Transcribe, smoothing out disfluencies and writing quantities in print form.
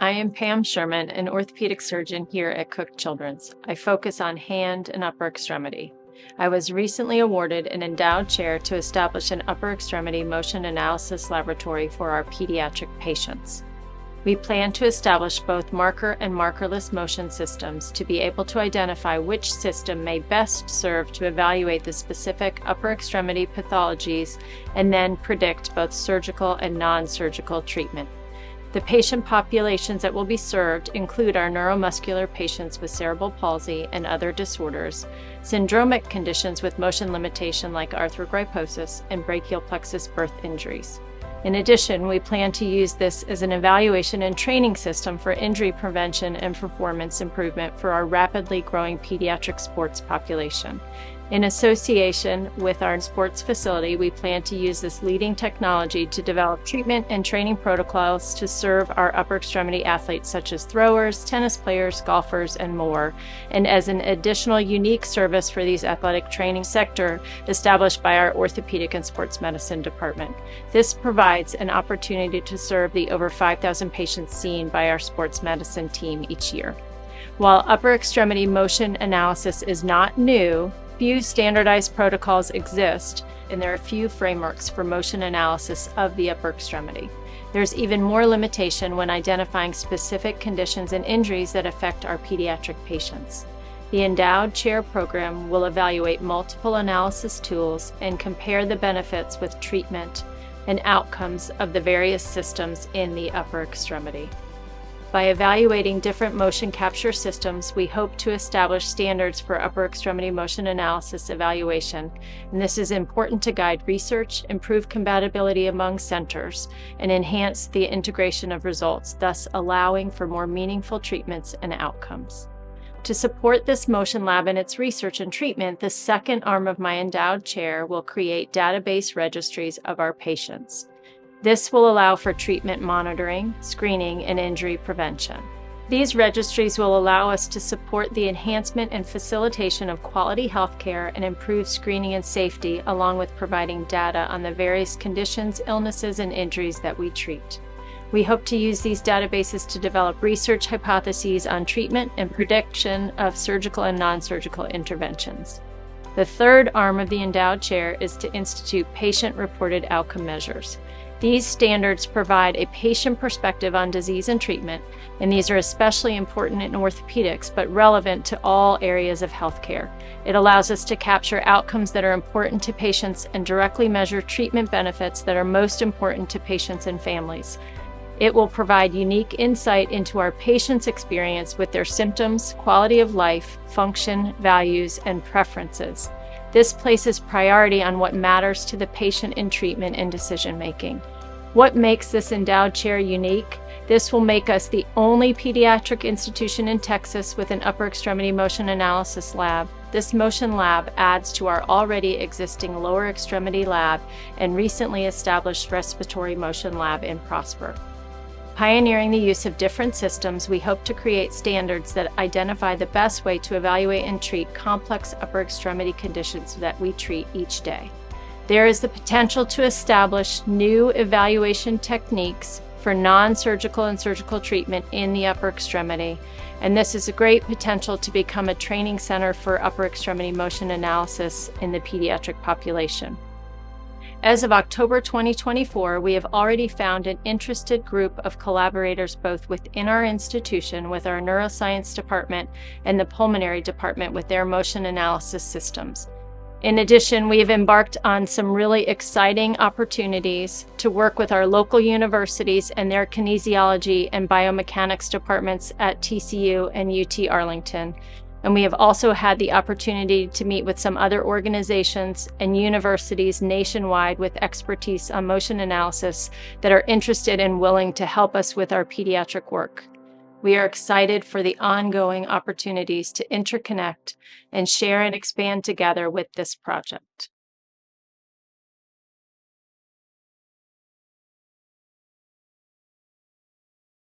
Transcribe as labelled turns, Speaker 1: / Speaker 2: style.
Speaker 1: I am Pam Sherman, an orthopedic surgeon here at Cook Children's. I focus on hand and upper extremity. I was recently awarded an endowed chair to establish an upper extremity motion analysis laboratory for our pediatric patients. We plan to establish both marker and markerless motion systems to be able to identify which system may best serve to evaluate the specific upper extremity pathologies and then predict both surgical and non-surgical treatment. The patient populations that will be served include our neuromuscular patients with cerebral palsy and other disorders, syndromic conditions with motion limitation like arthrogryposis, and brachial plexus birth injuries. In addition, we plan to use this as an evaluation and training system for injury prevention and performance improvement for our rapidly growing pediatric sports population. In association with our sports facility, we plan to use this leading technology to develop treatment and training protocols to serve our upper extremity athletes such as throwers, tennis players, golfers, and more, and as an additional unique service for these athletic training sector established by our orthopedic and sports medicine department. This provides an opportunity to serve the over 5,000 patients seen by our sports medicine team each year. While upper extremity motion analysis is not new, few standardized protocols exist, and there are few frameworks for motion analysis of the upper extremity. There's even more limitation when identifying specific conditions and injuries that affect our pediatric patients. The Endowed Chair program will evaluate multiple analysis tools and compare the benefits with treatment and outcomes of the various systems in the upper extremity. By evaluating different motion capture systems, we hope to establish standards for upper extremity motion analysis evaluation, and this is important to guide research, improve compatibility among centers, and enhance the integration of results, thus allowing for more meaningful treatments and outcomes. To support this motion lab and its research and treatment, the second arm of my endowed chair will create database registries of our patients. This will allow for treatment monitoring, screening, and injury prevention. These registries will allow us to support the enhancement and facilitation of quality healthcare and improve screening and safety, along with providing data on the various conditions, illnesses, and injuries that we treat. We hope to use these databases to develop research hypotheses on treatment and prediction of surgical and non-surgical interventions. The third arm of the endowed chair is to institute patient-reported outcome measures. These standards provide a patient perspective on disease and treatment, and these are especially important in orthopedics, but relevant to all areas of healthcare. It allows us to capture outcomes that are important to patients and directly measure treatment benefits that are most important to patients and families. It will provide unique insight into our patients' experience with their symptoms, quality of life, function, values, and preferences. This places priority on what matters to the patient in treatment and decision-making. What makes this endowed chair unique? This will make us the only pediatric institution in Texas with an upper extremity motion analysis lab. This motion lab adds to our already existing lower extremity lab and recently established respiratory motion lab in Prosper. Pioneering the use of different systems, we hope to create standards that identify the best way to evaluate and treat complex upper extremity conditions that we treat each day. There is the potential to establish new evaluation techniques for non-surgical and surgical treatment in the upper extremity, and this is a great potential to become a training center for upper extremity motion analysis in the pediatric population. As of October 2024, we have already found an interested group of collaborators both within our institution with our neuroscience department and the pulmonary department with their motion analysis systems. In addition, we have embarked on some really exciting opportunities to work with our local universities and their kinesiology and biomechanics departments at TCU and UT Arlington. And we have also had the opportunity to meet with some other organizations and universities nationwide with expertise on motion analysis that are interested and willing to help us with our pediatric work. We are excited for the ongoing opportunities to interconnect and share and expand together with this project.